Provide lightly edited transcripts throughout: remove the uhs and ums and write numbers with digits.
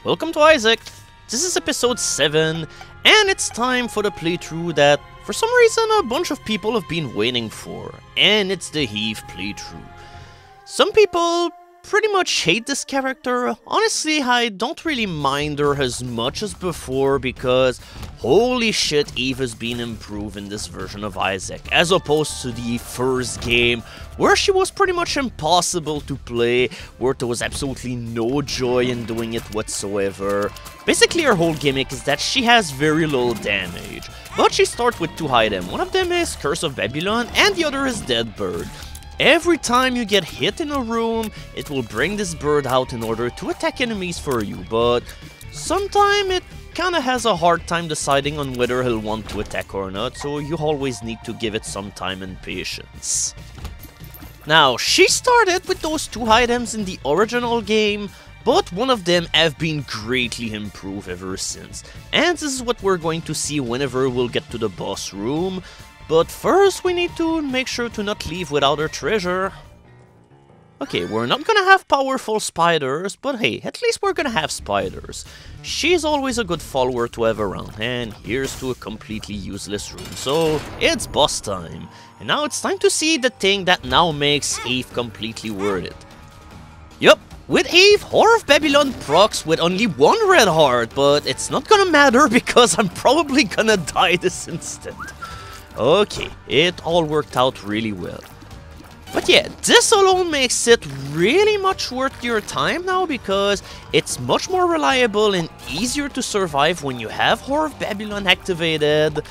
Welcome to Isaac. This is episode 7, and it's time for the playthrough that, for some reason, a bunch of people have been waiting for, and it's the Heath playthrough. Some people pretty much hate this character. Honestly, I don't really mind her as much as before because holy shit, Eve has been improved in this version of Isaac, as opposed to the first game where she was pretty much impossible to play, where there was absolutely no joy in doing it whatsoever. Basically, her whole gimmick is that she has very little damage, but she starts with 2 items. One of them is Curse of Babylon and the other is Dead Bird. Every time you get hit in a room, it will bring this bird out in order to attack enemies for you, but sometimes it kinda has a hard time deciding on whether he'll want to attack or not, so you always need to give it some time and patience. Now, she started with those 2 items in the original game, but one of them have been greatly improved ever since, and this is what we're going to see whenever we'll get to the boss room. But first, we need to make sure to not leave without our treasure. Okay, we're not gonna have powerful spiders, but hey, at least we're gonna have spiders. She's always a good follower to have around, and here's to a completely useless room. So, it's boss time. And now it's time to see the thing that now makes Eve completely worth it. Yup, with Eve, Whore of Babylon procs with only 1 red heart, but it's not gonna matter because I'm probably gonna die this instant. Okay, it all worked out really well. But yeah, this alone makes it really much worth your time now because it's much more reliable and easier to survive when you have Whore of Babylon activated.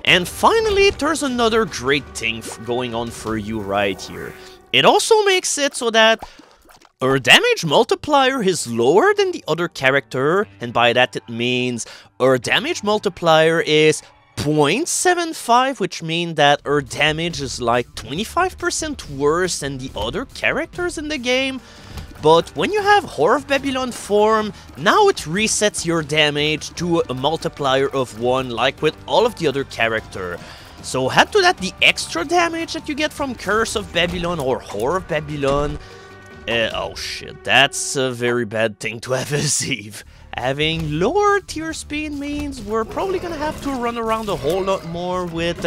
And finally, there's another great thing going on for you right here. It also makes it so that her damage multiplier is lower than the other character, and by that it means her damage multiplier is 0.75, which means that her damage is like 25% worse than the other characters in the game. But when you have Whore of Babylon form, now it resets your damage to a multiplier of 1, like with all of the other characters. So add to that the extra damage that you get from Curse of Babylon or Whore of Babylon. Oh shit, that's a very bad thing to have as Eve. Having lower tier speed means we're probably gonna have to run around a whole lot more with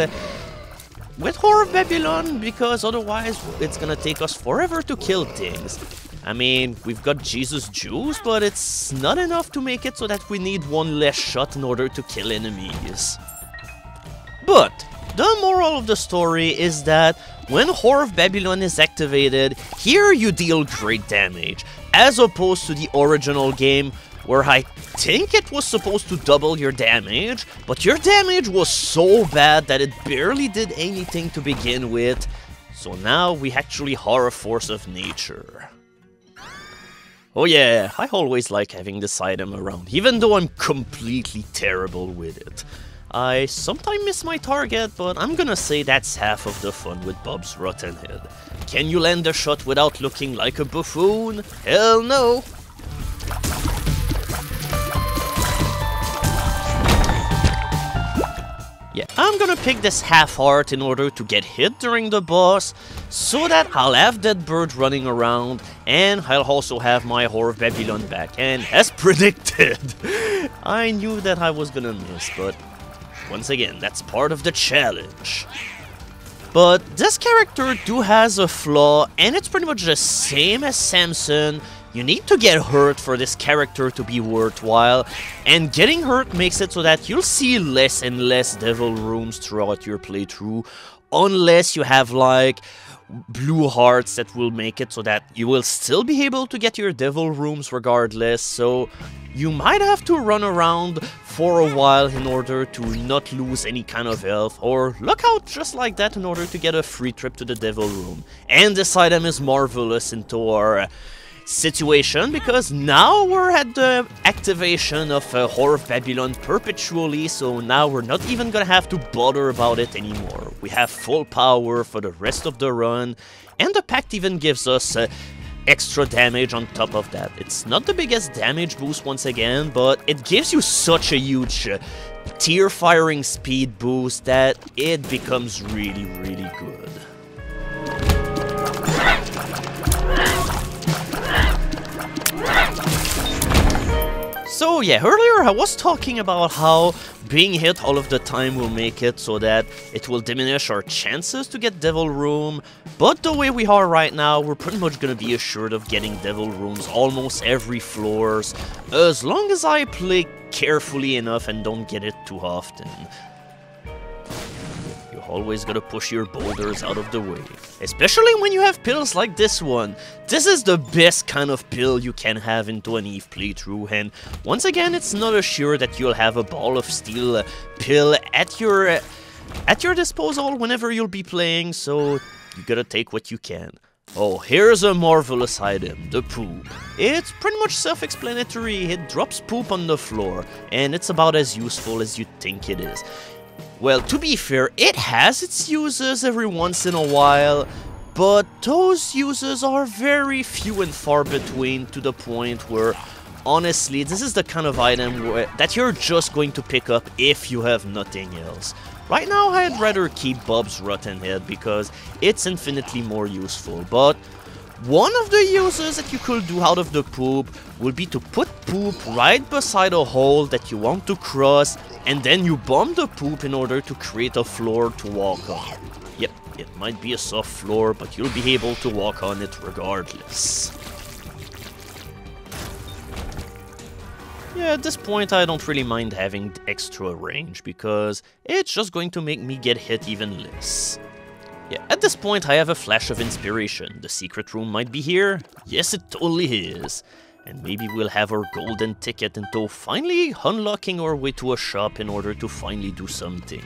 Whore of Babylon, because otherwise it's gonna take us forever to kill things. I mean, we've got Jesus Juice, but it's not enough to make it so that we need 1 less shot in order to kill enemies. But the moral of the story is that when Whore of Babylon is activated, here you deal great damage, as opposed to the original game, where I think it was supposed to double your damage, but your damage was so bad that it barely did anything to begin with. So now we actually are a force of nature. Oh yeah, I always like having this item around, even though I'm completely terrible with it. I sometimes miss my target, but I'm gonna say that's half of the fun with Bob's Rotten Head. Can you land a shot without looking like a buffoon? Hell no! Yeah, I'm gonna pick this half heart in order to get hit during the boss, so that I'll have Dead Bird running around, and I'll also have my Whore of Babylon back. And as predicted, I knew that I was gonna miss, but once again, that's part of the challenge. But this character has a flaw, and it's pretty much the same as Samson. You need to get hurt for this character to be worthwhile, and getting hurt makes it so that you'll see less and less devil rooms throughout your playthrough, unless you have like blue hearts that will make it so that you will still be able to get your devil rooms regardless. So you might have to run around for a while in order to not lose any kind of health, or luck out just like that in order to get a free trip to the devil room. And this item is marvelous into our situation, because now we're at the activation of Whore of Babylon perpetually, so now we're not even gonna have to bother about it anymore. We have full power for the rest of the run, and the pact even gives us extra damage on top of that. It's not the biggest damage boost once again, but it gives you such a huge tier firing speed boost that it becomes really, really good. So yeah, earlier I was talking about how being hit all of the time will make it so that it will diminish our chances to get Devil Room, but the way we are right now, we're pretty much gonna be assured of getting Devil Rooms almost every floors, as long as I play carefully enough and don't get it too often. Always gotta push your boulders out of the way. Especially when you have pills like this one. This is the best kind of pill you can have into an Eve playthrough, and once again, it's not assured that you'll have a ball of steel pill at your disposal whenever you'll be playing, so you gotta take what you can. Oh, here's a marvelous item, the poop. It's pretty much self-explanatory. It drops poop on the floor, and it's about as useful as you think it is. Well, to be fair, it has its uses every once in a while, but those uses are very few and far between, to the point where, honestly, this is the kind of item that you're just going to pick up if you have nothing else. Right now, I'd rather keep Bob's Rotten Head because it's infinitely more useful, but one of the uses that you could do out of the poop would be to put poop right beside a hole that you want to cross, and then you bomb the poop in order to create a floor to walk on. Yep, it might be a soft floor, but you'll be able to walk on it regardless. Yeah, at this point I don't really mind having extra range, because it's just going to make me get hit even less. Yeah, at this point I have a flash of inspiration. The secret room might be here. Yes, it totally is. And maybe we'll have our golden ticket into finally unlocking our way to a shop in order to finally do something.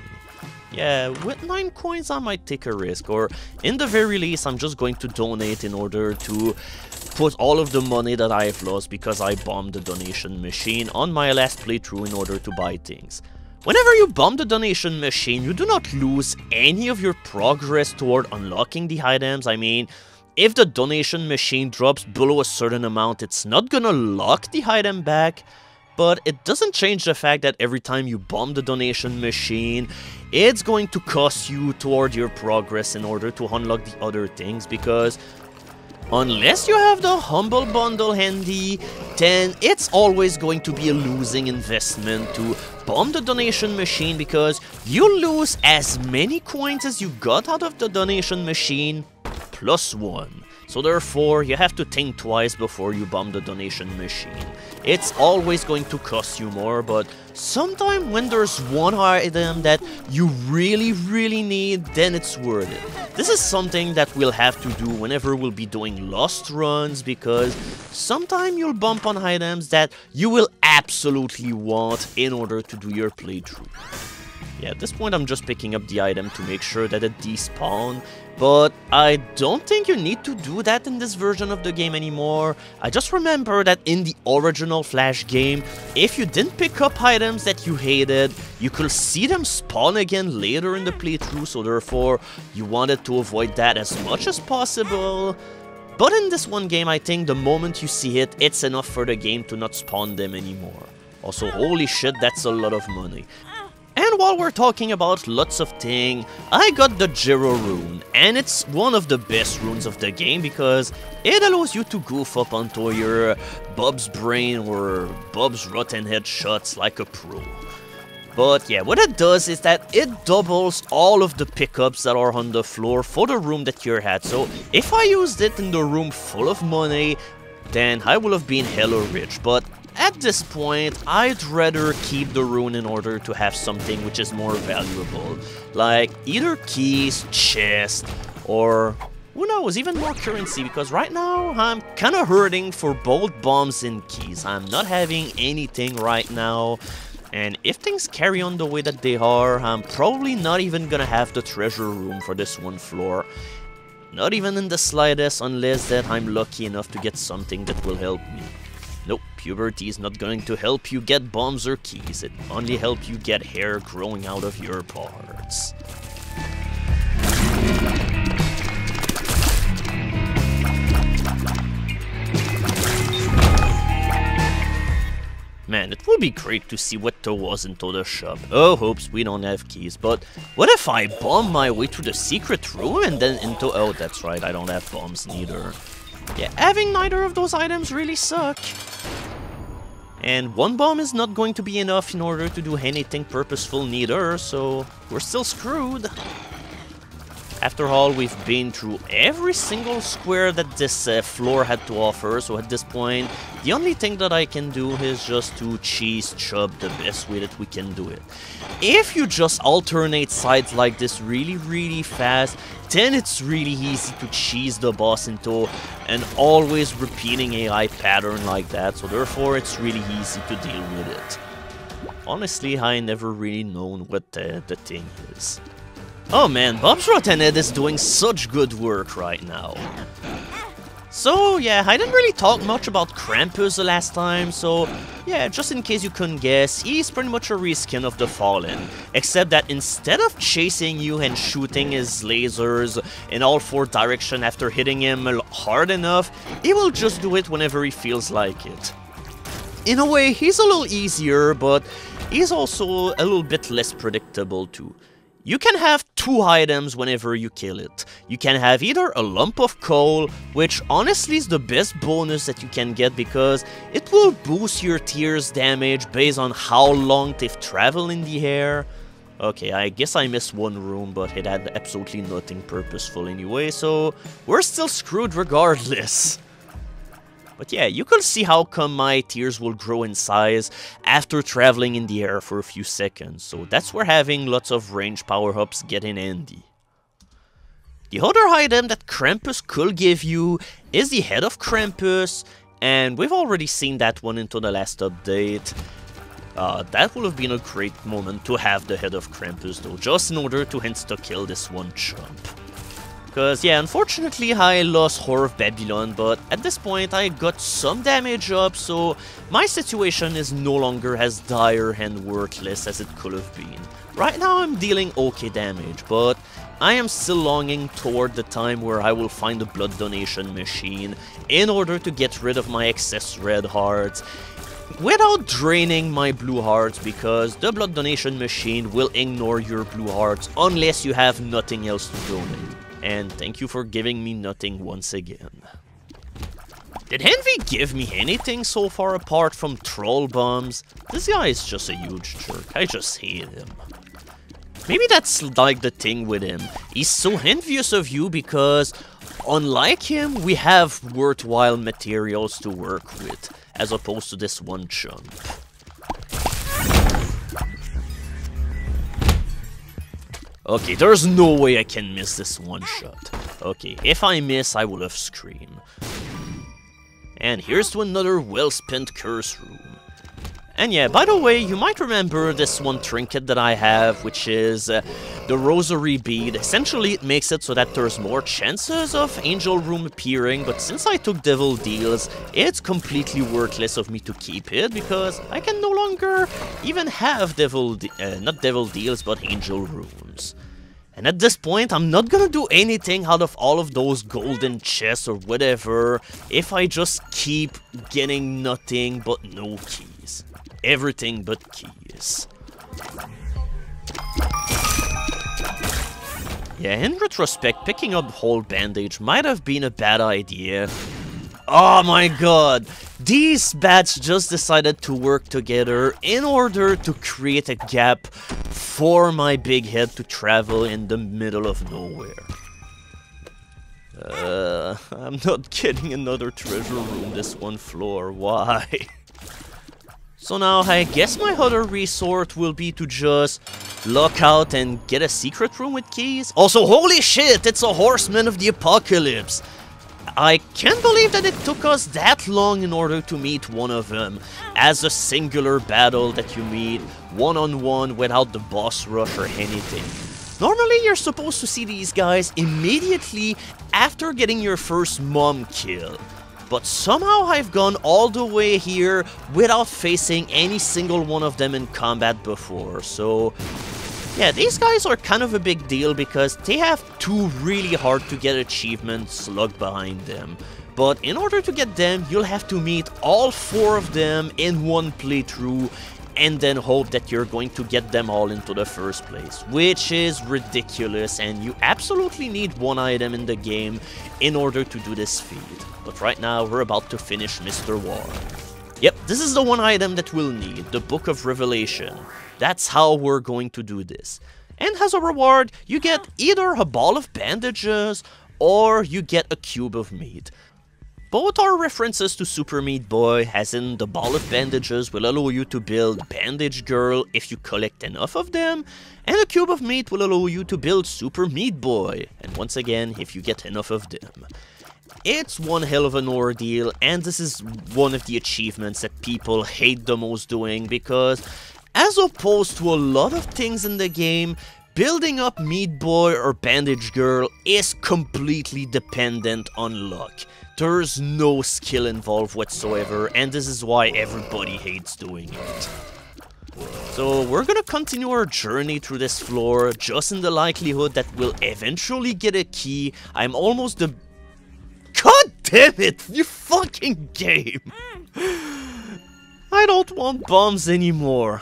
Yeah, with 9 coins I might take a risk, or in the very least I'm just going to donate in order to put all of the money that I've lost because I bombed the donation machine on my last playthrough in order to buy things. Whenever you bomb the donation machine, you do not lose any of your progress toward unlocking the items. I mean, if the donation machine drops below a certain amount, it's not gonna lock the item back, but it doesn't change the fact that every time you bomb the donation machine, it's going to cost you toward your progress in order to unlock the other things, because unless you have the Humble Bundle handy, then it's always going to be a losing investment to bomb the donation machine, because you lose as many coins as you got out of the donation machine, plus 1. So therefore, you have to think twice before you bomb the donation machine. It's always going to cost you more, but sometimes when there's one item that you really need, then it's worth it. This is something that we'll have to do whenever we'll be doing lost runs, because sometimes you'll bump on items that you will absolutely want in order to do your playthrough. Yeah, at this point I'm just picking up the item to make sure that it despawn, but I don't think you need to do that in this version of the game anymore. I just remember that in the original Flash game, if you didn't pick up items that you hated, you could see them spawn again later in the playthrough, so therefore you wanted to avoid that as much as possible. But in this one game, I think the moment you see it, it's enough for the game to not spawn them anymore. Also, holy shit, that's a lot of money. And while we're talking about lots of things, I got the Gyro Rune, and it's one of the best runes of the game because it allows you to goof up onto your Bob's Brain or Bob's Rotten Head shots like a pro. But yeah, what it does is that it doubles all of the pickups that are on the floor for the room that you're at. So if I used it in the room full of money, then I will have been hella rich, but at this point, I'd rather keep the rune in order to have something which is more valuable, like either keys, chest, or who knows, even more currency, because right now I'm kinda hurting for both bombs and keys. I'm not having anything right now, and if things carry on the way that they are, I'm probably not even gonna have the treasure room for this one floor. Not even in the slightest, unless that I'm lucky enough to get something that will help me. Nope, puberty is not going to help you get bombs or keys, it only helps you get hair growing out of your parts. Man, it would be great to see what there was into the shop. Oh, hopes we don't have keys, but what if I bomb my way to the secret room and then into... Oh, that's right, I don't have bombs neither. Yeah, having neither of those items really suck. And one bomb is not going to be enough in order to do anything purposeful neither, so we're still screwed. After all, we've been through every single square that this floor had to offer, so at this point, the only thing that I can do is just to cheese chub the best way that we can do it. If you just alternate sides like this really fast, then it's really easy to cheese the boss into an always repeating AI pattern like that, so therefore it's really easy to deal with it. Honestly, I never really known what the thing is. Oh man, Bob's Rotten Head is doing such good work right now. So yeah, I didn't really talk much about Krampus the last time, so yeah, just in case you couldn't guess, he's pretty much a reskin of the Fallen, except that instead of chasing you and shooting his lasers in all four directions after hitting him hard enough, he will just do it whenever he feels like it. In a way, he's a little easier, but he's also a little bit less predictable too. You can have two items whenever you kill it. You can have either a lump of coal, which honestly is the best bonus that you can get because it will boost your tears damage based on how long they've traveled in the air. Okay, I guess I missed one room, but it had absolutely nothing purposeful anyway, so we're still screwed regardless. But yeah, you can see how come my tears will grow in size after traveling in the air for a few seconds, so that's where having lots of range power-ups get in handy. The other item that Krampus could give you is the Head of Krampus, and we've already seen that one into the last update. That would have been a great moment to have the Head of Krampus though, just in order to insta-kill this one chump. Because, yeah, unfortunately I lost Whore of Babylon, but at this point I got some damage up, so my situation is no longer as dire and worthless as it could have been. Right now I'm dealing okay damage, but I am still longing toward the time where I will find a blood donation machine in order to get rid of my excess red hearts without draining my blue hearts, because the blood donation machine will ignore your blue hearts unless you have nothing else to donate. And thank you for giving me nothing once again. Did Envy give me anything so far apart from troll bombs? This guy is just a huge jerk. I just hate him. Maybe that's like the thing with him. He's so envious of you because, unlike him, we have worthwhile materials to work with, as opposed to this one chump. Okay, there's no way I can miss this one shot. Okay, if I miss, I will have screamed. And here's to another well-spent curse room. And yeah, by the way, you might remember this one trinket that I have, which is the Rosary Bead. Essentially, it makes it so that there's more chances of Angel Room appearing, but since I took Devil Deals, it's completely worthless of me to keep it, because I can no longer even have not Devil Deals, but Angel Rooms. And at this point, I'm not gonna do anything out of all of those golden chests or whatever if I just keep getting nothing but no keys. Everything but keys. Yeah, in retrospect, picking up the whole bandage might have been a bad idea. Oh my god! These bats just decided to work together in order to create a gap for my big head to travel in the middle of nowhere. I'm not getting another treasure room this one floor, why? So now I guess my other resort will be to just lock out and get a secret room with keys. Also, holy shit, it's a Horseman of the Apocalypse! I can't believe that it took us that long in order to meet one of them, as a singular battle that you meet one-on-one without the boss rush or anything. Normally you're supposed to see these guys immediately after getting your first mom kill, but somehow I've gone all the way here without facing any single one of them in combat before, so yeah, these guys are kind of a big deal because they have two really hard to get achievements slugged behind them. But in order to get them, you'll have to meet all four of them in one playthrough and then hope that you're going to get them all into the first place, which is ridiculous, and you absolutely need one item in the game in order to do this feat. But right now, we're about to finish Mr. War. Yep, this is the one item that we'll need, the Book of Revelation. That's how we're going to do this. And as a reward, you get either a ball of bandages or you get a cube of meat. Both are references to Super Meat Boy, as in the ball of bandages will allow you to build Bandage Girl if you collect enough of them, and a cube of meat will allow you to build Super Meat Boy, and once again, if you get enough of them. It's one hell of an ordeal, and this is one of the achievements that people hate the most doing, because as opposed to a lot of things in the game, building up Meat Boy or Bandage Girl is completely dependent on luck. There's no skill involved whatsoever, and this is why everybody hates doing it. So we're gonna continue our journey through this floor, just in the likelihood that we'll eventually get a key. I'm almost the... God damn it, you fucking game! I don't want bombs anymore.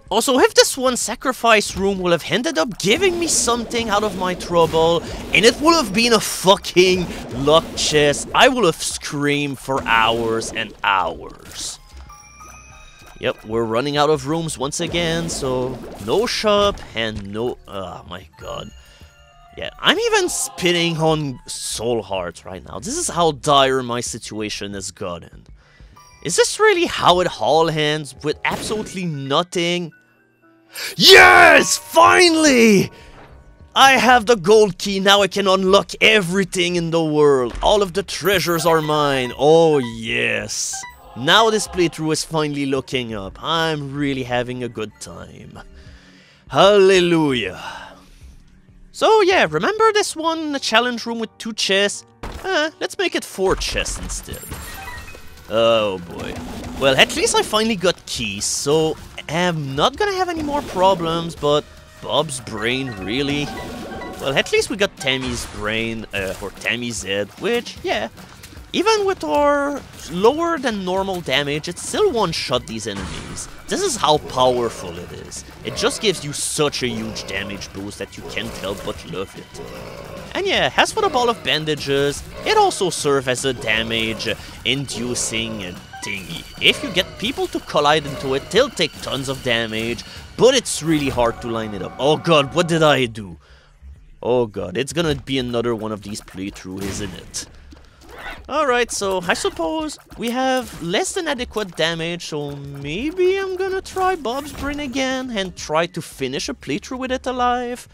Also, if this one sacrifice room would have ended up giving me something out of my trouble, and it would have been a fucking luck chest, I would have screamed for hours and hours. Yep, we're running out of rooms once again, so no shop and no... Oh my god. Yeah, I'm even spitting on soul hearts right now. This is how dire my situation has gotten. Is this really how it all ends, with absolutely nothing? Yes! Finally! I have the gold key, now I can unlock everything in the world. All of the treasures are mine. Oh yes. Now this playthrough is finally looking up. I'm really having a good time. Hallelujah. So yeah, remember this one, the challenge room with 2 chests? Let's make it 4 chests instead. Oh boy. Well, at least I finally got keys, so I'm not gonna have any more problems, but Bob's brain, really? Well, at least we got Tammy's brain, or Tammy's head, which, yeah, even with our lower than normal damage, it still one-shot these enemies. This is how powerful it is. It just gives you such a huge damage boost that you can't help but love it. And yeah, as for the ball of bandages, it also serves as a damage-inducing thingy. If you get people to collide into it, they'll take tons of damage, but it's really hard to line it up. Oh god, what did I do? Oh god, it's gonna be another one of these playthroughs, isn't it? Alright, so I suppose we have less than adequate damage, so maybe I'm gonna try Bob's brain again and try to finish a playthrough with it alive.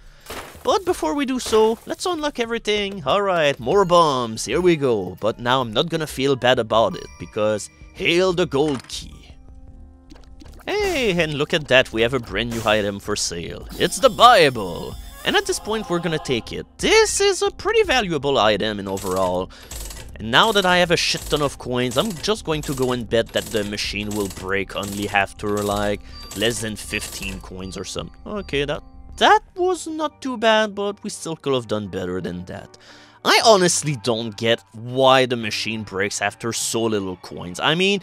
But before we do so, let's unlock everything. Alright, more bombs, here we go. But now I'm not gonna feel bad about it, because hail the gold key. Hey, and look at that, we have a brand new item for sale. It's the Bible. And at this point we're gonna take it. This is a pretty valuable item in overall. And now that I have a shit ton of coins, I'm just going to go and bet that the machine will break only after like less than 15 coins or something. Okay, that was not too bad, but we still could have done better than that. I honestly don't get why the machine breaks after so little coins. I mean,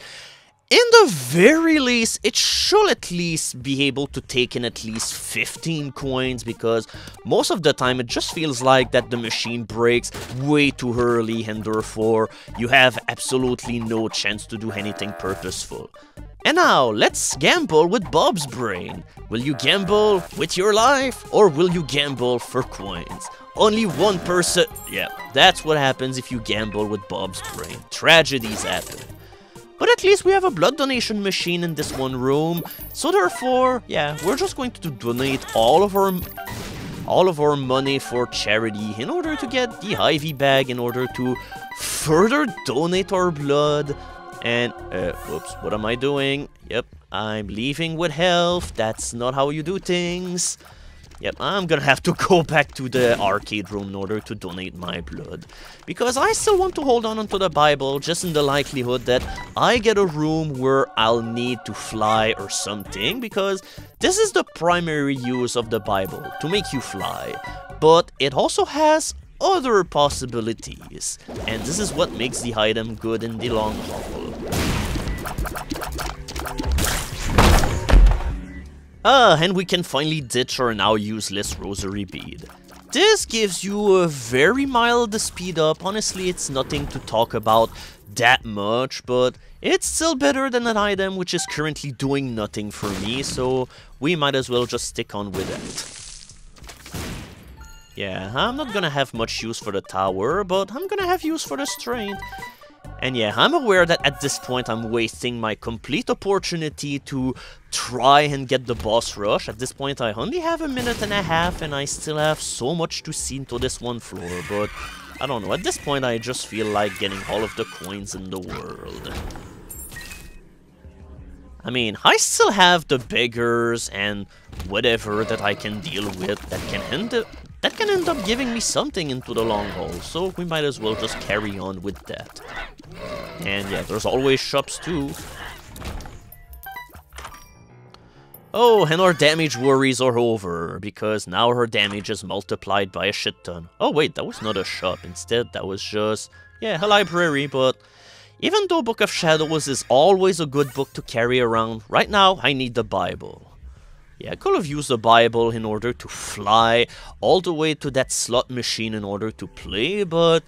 in the very least, it should at least be able to take in at least 15 coins, because most of the time it just feels like that the machine breaks way too early and therefore you have absolutely no chance to do anything purposeful. And now, let's gamble with Bob's brain. Will you gamble with your life, or will you gamble for coins? Only one person... Yeah, that's what happens if you gamble with Bob's brain. Tragedies happen. But at least we have a blood donation machine in this one room, so therefore, yeah, we're just going to donate all of our money for charity in order to get the Ivy bag, in order to further donate our blood. And, whoops, what am I doing? Yep, I'm leaving with health. That's not how you do things. Yep, I'm gonna have to go back to the arcade room in order to donate my blood. Because I still want to hold on to the Bible, just in the likelihood that I get a room where I'll need to fly or something. Because this is the primary use of the Bible, to make you fly. But it also has other possibilities. And this is what makes the item good in the long haul. And we can finally ditch our now useless rosary bead. This gives you a very mild speed up. Honestly, it's nothing to talk about. that much, but it's still better than an item which is currently doing nothing for me, so we might as well just stick on with it. Yeah, I'm not gonna have much use for the tower, but I'm gonna have use for the strength. And yeah, I'm aware that at this point I'm wasting my complete opportunity to try and get the boss rush. At this point I only have a minute and a half and I still have so much to see into this one floor, but I don't know, at this point I just feel like getting all of the coins in the world. I mean, I still have the beggars and whatever that I can deal with that can end up giving me something into the long haul, so we might as well just carry on with that. And yeah, there's always shops too. Oh, and our damage worries are over, because now her damage is multiplied by a shit ton. Oh wait, that was not a shop, instead that was just, yeah, a library, but even though Book of Shadows is always a good book to carry around, right now I need the Bible. Yeah, I could have used the Bible in order to fly all the way to that slot machine in order to play, but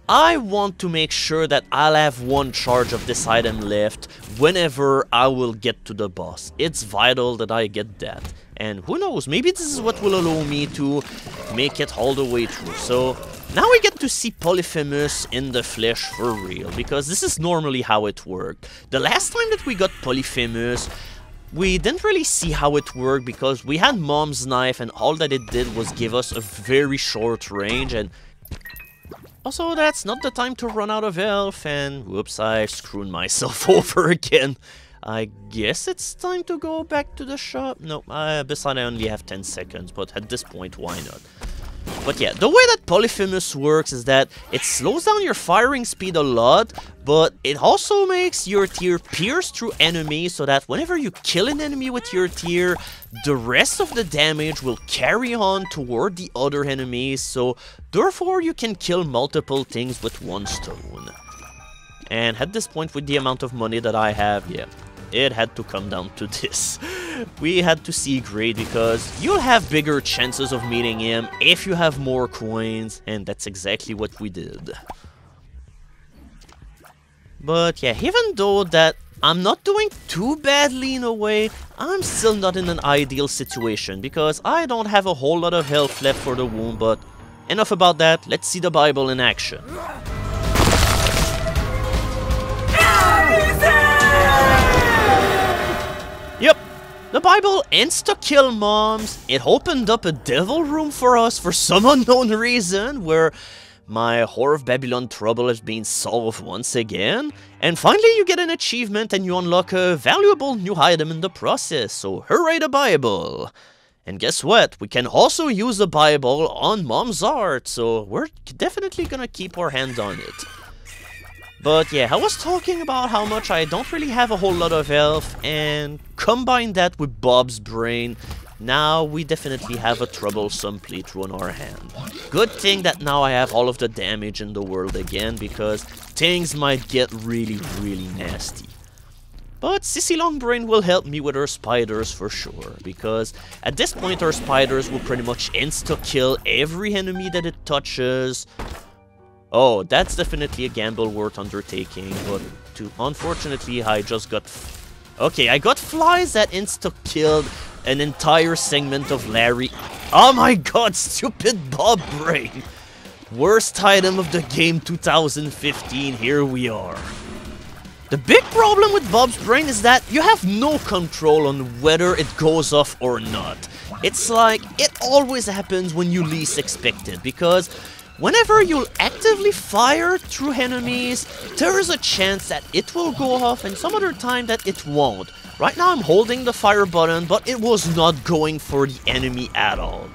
I want to make sure that I'll have one charge of this item left whenever I will get to the boss. It's vital that I get that. And who knows, maybe this is what will allow me to make it all the way through. So now we get to see Polyphemus in the flesh for real, because this is normally how it worked. The last time that we got Polyphemus, we didn't really see how it worked because we had Mom's knife and all that it did was give us a very short range, and also that's not the time to run out of health, and whoops, I screwed myself over again. I guess it's time to go back to the shop. No, besides I only have 10 seconds, but at this point, why not? But yeah, the way that Polyphemus works is that it slows down your firing speed a lot, but it also makes your tear pierce through enemies so that whenever you kill an enemy with your tear, the rest of the damage will carry on toward the other enemies, so therefore you can kill multiple things with one stone. And at this point, with the amount of money that I have, yeah, it had to come down to this. We had to see Great because you'll have bigger chances of meeting him if you have more coins, and that's exactly what we did. But yeah, even though that I'm not doing too badly in a way, I'm still not in an ideal situation because I don't have a whole lot of health left for the wound, but enough about that, let's see the Bible in action. Yep, the Bible insta-kill moms. It opened up a devil room for us for some unknown reason, where my Whore of Babylon trouble has been solved once again. And finally you get an achievement and you unlock a valuable new item in the process, so hooray the Bible! And guess what? We can also use the Bible on Mom's art, so we're definitely gonna keep our hand on it. But yeah, I was talking about how much I don't really have a whole lot of health, and combine that with Bob's brain, now we definitely have a troublesome playthrough on our hand. Good thing that now I have all of the damage in the world again, because things might get really, really nasty. But Sissy Longbrain will help me with her spiders for sure, because at this point our spiders will pretty much insta-kill every enemy that it touches. Oh, that's definitely a gamble worth undertaking, but unfortunately I just got... Okay, I got flies that insta-killed an entire segment of Larry. Oh my god, stupid Bob Brain! Worst item of the game 2015, here we are. The big problem with Bob's Brain is that you have no control on whether it goes off or not. It's like, it always happens when you least expect it, because whenever you'll actively fire through enemies, there is a chance that it will go off and some other time that it won't. Right now I'm holding the fire button, but it was not going for the enemy at all.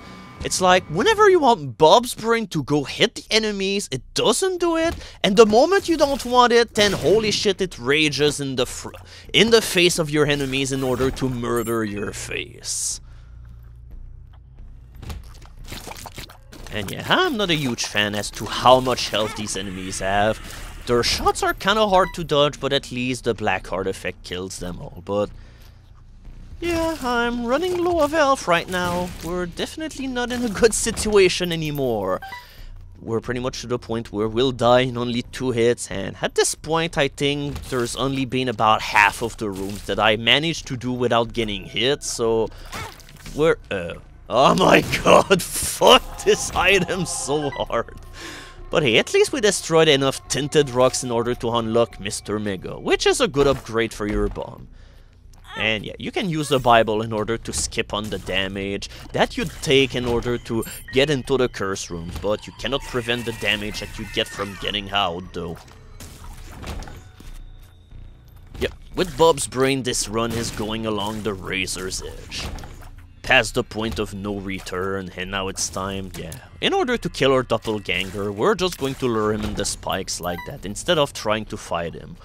It's like, whenever you want Bob's Brain to go hit the enemies, it doesn't do it, and the moment you don't want it, then holy shit, it rages in the face of your enemies in order to murder your face. And yeah, I'm not a huge fan as to how much health these enemies have. Their shots are kinda hard to dodge, but at least the black heart effect kills them all. But yeah, I'm running low of health right now. We're definitely not in a good situation anymore. we're pretty much to the point where we'll die in only 2 hits, and at this point I think there's only been about half of the rooms that I managed to do without getting hit, so we're... oh my god, fuck this item so hard. But hey, at least we destroyed enough tinted rocks in order to unlock Mr. Mega, which is a good upgrade for your bomb. And yeah, you can use the Bible in order to skip on the damage that you'd take in order to get into the curse rooms, but you cannot prevent the damage that you get from getting out, though. Yep, with Bob's brain, this run is going along the razor's edge. Past the point of no return, and now it's time, yeah. In order to kill our doppelganger, we're just going to lure him in the spikes like that, instead of trying to fight him.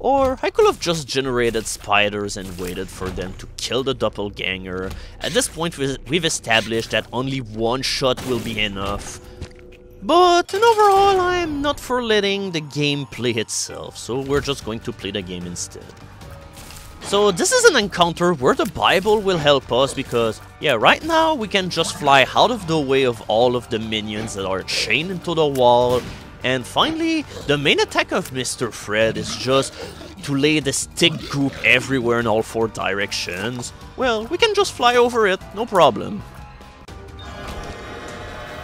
Or I could have just generated spiders and waited for them to kill the doppelganger. At this point we've established that only one shot will be enough. But in overall I'm not for letting the game play itself, so we're just going to play the game instead. So this is an encounter where the Bible will help us because, yeah, right now we can just fly out of the way of all of the minions that are chained into the wall. And finally, the main attack of Mr. Fred is just to lay the stick goop everywhere in all 4 directions. Well, we can just fly over it, no problem.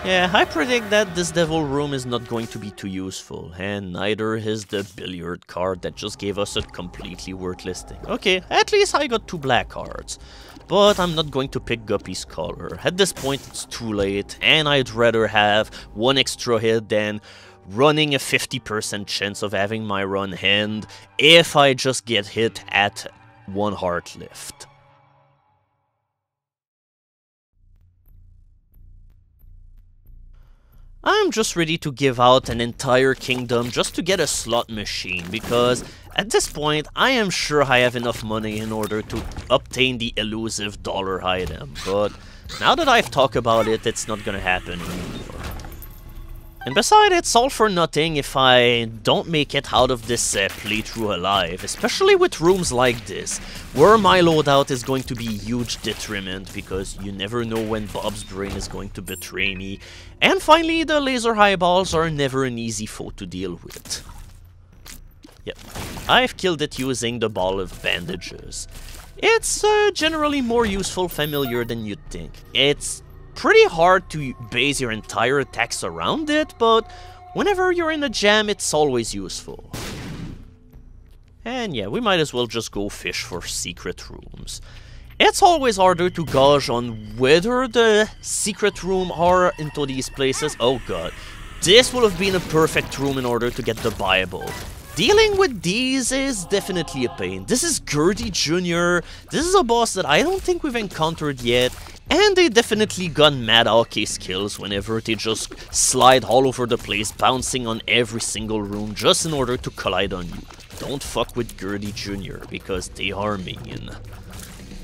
Yeah, I predict that this devil room is not going to be too useful, and neither is the billiard card that just gave us a completely worthless thing. Okay, at least I got 2 black cards. But I'm not going to pick Guppy's color. At this point it's too late, and I'd rather have 1 extra hit than running a 50% chance of having my run end if I just get hit at 1 heart left. I'm just ready to give out an entire kingdom just to get a slot machine, because at this point I am sure I have enough money in order to obtain the elusive dollar item, but now that I've talked about it, it's not gonna happen anymore. And besides, it's all for nothing if I don't make it out of this playthrough alive, especially with rooms like this, where my loadout is going to be huge detriment because you never know when Bob's brain is going to betray me. And finally, the laser eyeballs are never an easy foe to deal with. Yep, I've killed it using the ball of bandages. It's generally more useful familiar than you'd think. It's pretty hard to base your entire attacks around it, but whenever you're in a jam, it's always useful. And yeah, we might as well just go fish for secret rooms. It's always harder to gauge on whether the secret room are into these places. Oh god, this would have been a perfect room in order to get the Bible. Dealing with these is definitely a pain. This is Gertie Jr. This is a boss that I don't think we've encountered yet. And they definitely got mad hockey skills whenever they just slide all over the place, bouncing on every single room just in order to collide on you. Don't fuck with Gertie Jr. because they are mean.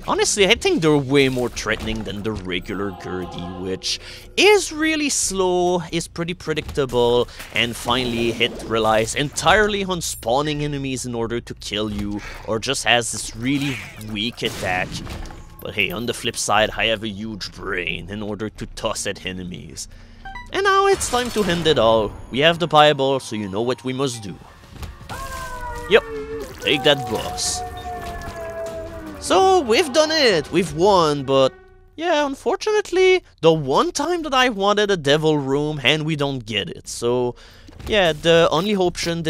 Honestly, I think they're way more threatening than the regular Gertie, which is really slow, is pretty predictable, and finally it relies entirely on spawning enemies in order to kill you, or just has this really weak attack. But hey, on the flip side, I have a huge brain in order to toss at enemies. And now it's time to end it all. We have the Bible, so you know what we must do. Yep, take that boss. So, we've done it! We've won, but yeah, unfortunately, the one time that I wanted a devil room and we don't get it. So, yeah, the only option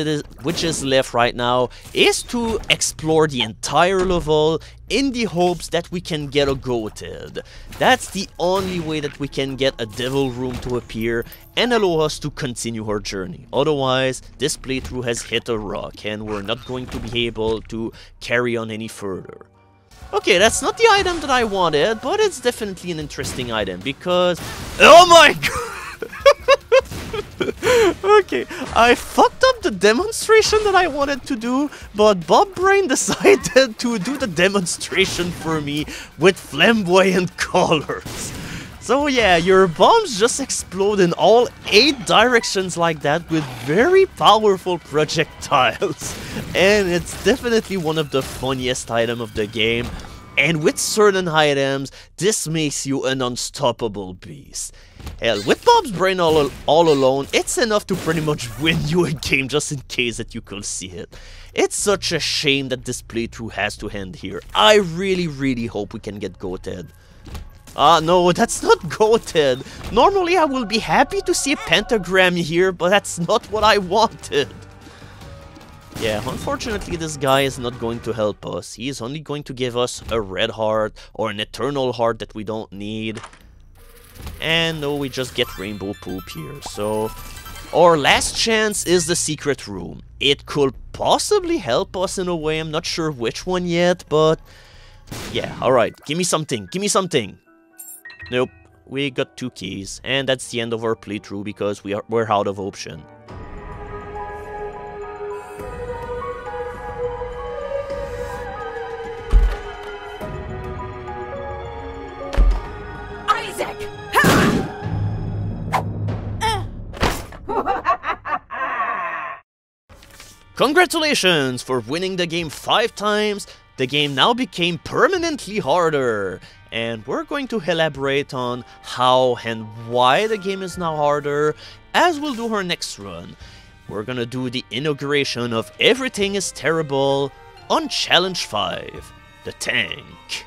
which is left right now is to explore the entire level in the hopes that we can get a goated. That's the only way that we can get a devil room to appear and allow us to continue our journey. Otherwise, this playthrough has hit a rock and we're not going to be able to carry on any further. Okay, that's not the item that I wanted, but it's definitely an interesting item because... Oh my god! Okay, I fucked up the demonstration that I wanted to do, but Bob Brain decided to do the demonstration for me with flamboyant colors. So yeah, your bombs just explode in all 8 directions like that with very powerful projectiles. And it's definitely one of the funniest items of the game. and with certain items, this makes you an unstoppable beast. Hell, with Bob's brain all alone, it's enough to pretty much win you a game just in case that you could see it. It's such a shame that this playthrough has to end here. I really hope we can get goated. No, that's not goated. Normally I will be happy to see a pentagram here, but that's not what I wanted. Yeah, unfortunately this guy is not going to help us. He is only going to give us a red heart or an eternal heart that we don't need. And no, we just get rainbow poop here. So, our last chance is the secret room. It could possibly help us in a way. I'm not sure which one yet, but yeah, alright. Give me something. Give me something. Nope. We got 2 keys. And that's the end of our playthrough because we're out of option. Congratulations for winning the game 5 times. The game now became permanently harder. And we're going to elaborate on how and why the game is now harder as we'll do our next run. We're gonna do the inauguration of Everything is Terrible on Challenge 5, the tank.